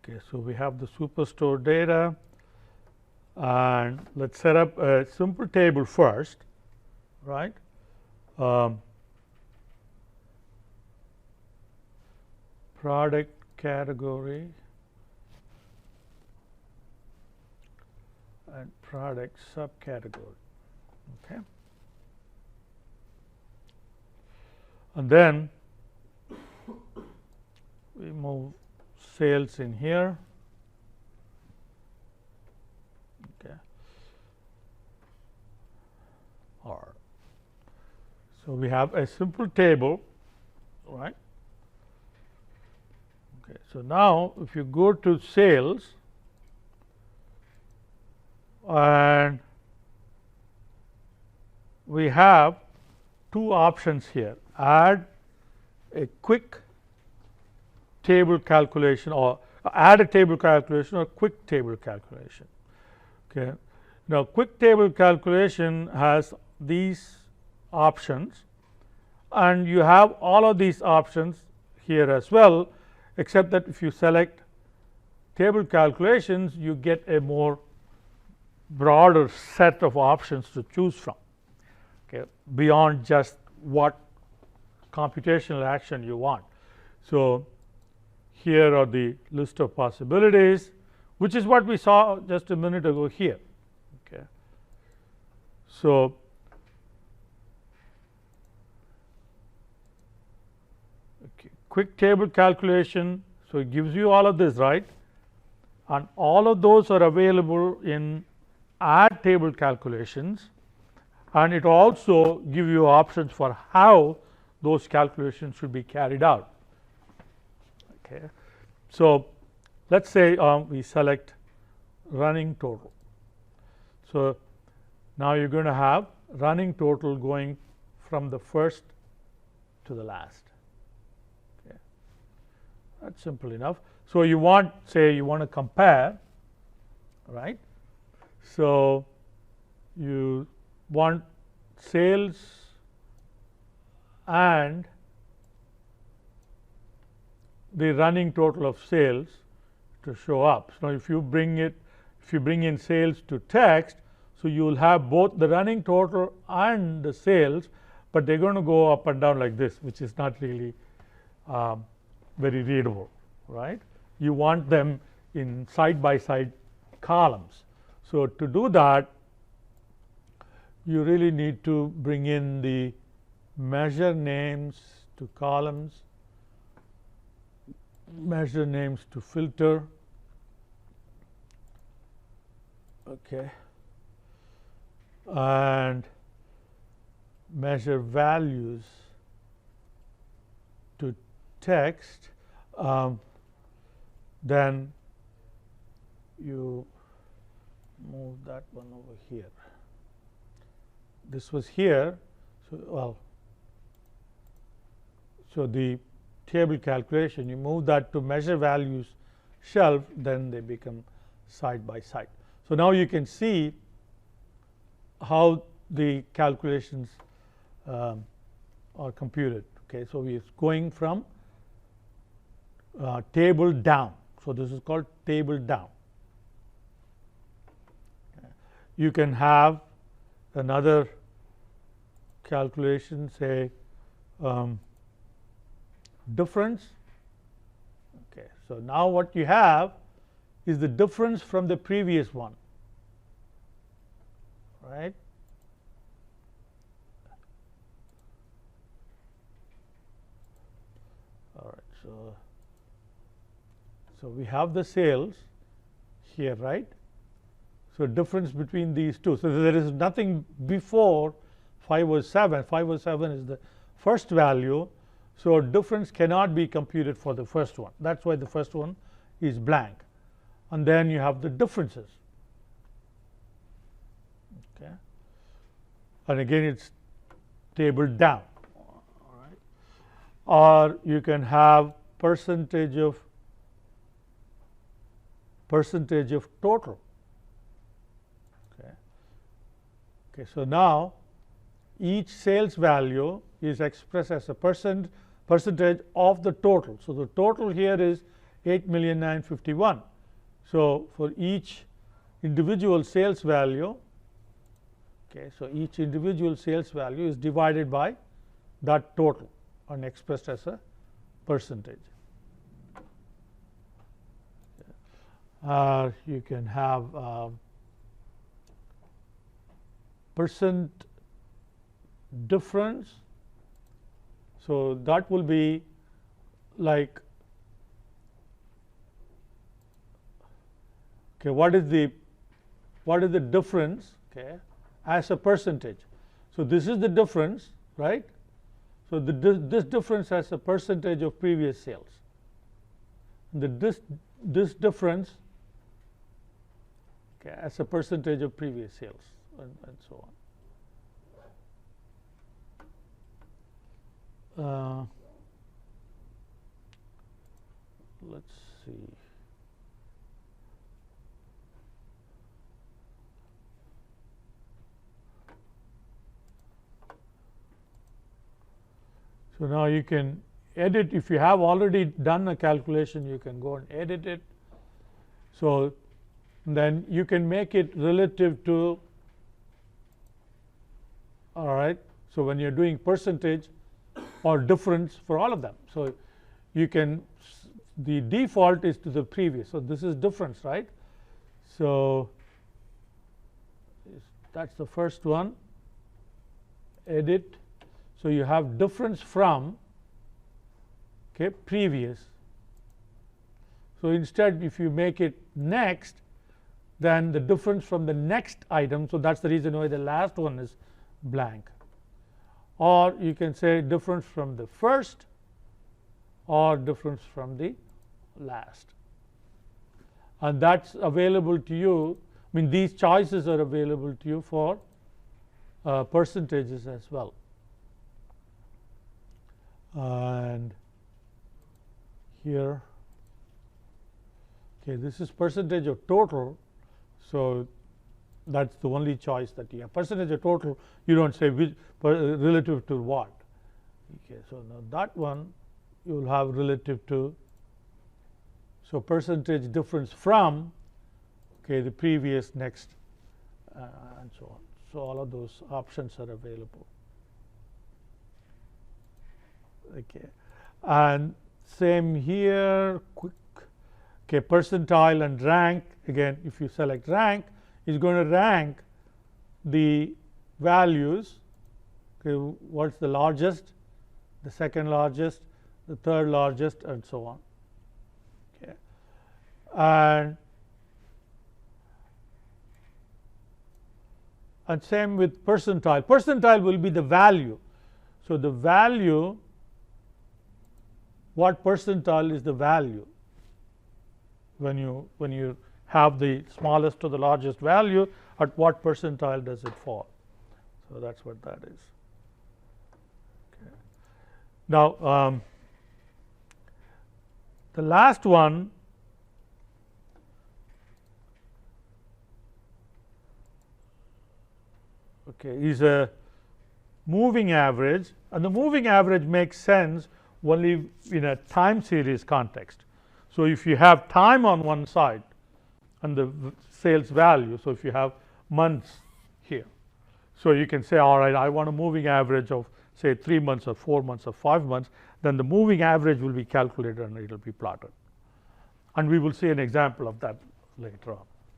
Okay, so we have the superstore data, and let's set up a simple table first, right? Product category and product subcategory. Okay, and then we move sales in here. Okay, or so we have a simple table, right? Okay, so now if you go to sales and we have two options here: add a quick table calculation, or add a table calculation, or quick table calculation. Okay. Now, quick table calculation has these options, and you have all of these options here as well, except that if you select table calculations, you get a more broader set of options to choose from, okay, beyond just what computational action you want. So, here are the list of possibilities, which is what we saw just a minute ago here. Okay. So, quick table calculation, so it gives you all of this, right, and all of those are available in add table calculations, and it also give you options for how those calculations should be carried out. Okay. So, let us say we select running total. So, now you are going to have running total going from the first to the last. Okay. That's simple enough. So, you want, say you want to compare, right. So, you want sales and the running total of sales to show up. So, if you bring in sales to text, so you will have both the running total and the sales, but they are going to go up and down like this, which is not really very readable, right. You want them in side by side columns. So, to do that, you really need to bring in the measure names to columns, measure names to filter, okay, and measure values to text. Then you move that one over here. This was here. So, well, so the table calculation, you move that to measure values shelf, then they become side by side. So, now you can see how the calculations are computed. Okay. So, we are going from table down. So, this is called table down. You can have another calculation, say difference. Okay. So, now what you have is the difference from the previous one, right. All right. So, we have the sales here, right. So, difference between these two. So, there is nothing before 507. 507 is the first value. So, difference cannot be computed for the first one. That is why the first one is blank. And then you have the differences. Okay. And again it is tabled down. All right. Or you can have percentage of total. Okay. Okay. So, now each sales value is expressed as a percentage of the total. So, the total here is 8,951,000. So for each individual sales value, okay, so each individual sales value is divided by that total and expressed as a percentage. You can have percent difference. So that will be like, okay, what is the difference, okay, as a percentage. So this is the difference, right? So this difference as a percentage of previous sales. This difference, okay, as a percentage of previous sales, and so on. Let's see. So now you can edit. If you have already done a calculation, you can go and edit it. So then you can make it relative to, all right, so when you're doing percentage or difference for all of them. So you can, the default is to the previous. So this is difference, right? So that's the first one. Edit. So you have difference from, okay, previous. So instead, if you make it next, then the difference from the next item, so that's the reason why the last one is blank. Or you can say difference from the first or difference from the last. And that's available to you. I mean, these choices are available to you for percentages as well. And here, okay, this is percentage of total. So that's the only choice that you have. Percentage of total, you don't say which relative to what. Okay, so now that one you will have relative to, so percentage difference from, okay, the previous, next, and so on. So all of those options are available. Okay, and same here, quick, okay, percentile and rank. Again, if you select rank, it's going to rank the values. Okay, what's the largest, the second largest, the third largest, and so on. Okay, and same with percentile. Percentile will be the value. So the value, what percentile is the value when you have the smallest to the largest value, at what percentile does it fall? So that's what that is. Okay. Now the last one, okay, is a moving average, and the moving average makes sense only in a time series context. So if you have time on one side and the sales value, so if you have months here, so you can say, all right, I want a moving average of say 3 months or 4 months or 5 months, then the moving average will be calculated and it will be plotted. And we will see an example of that later on.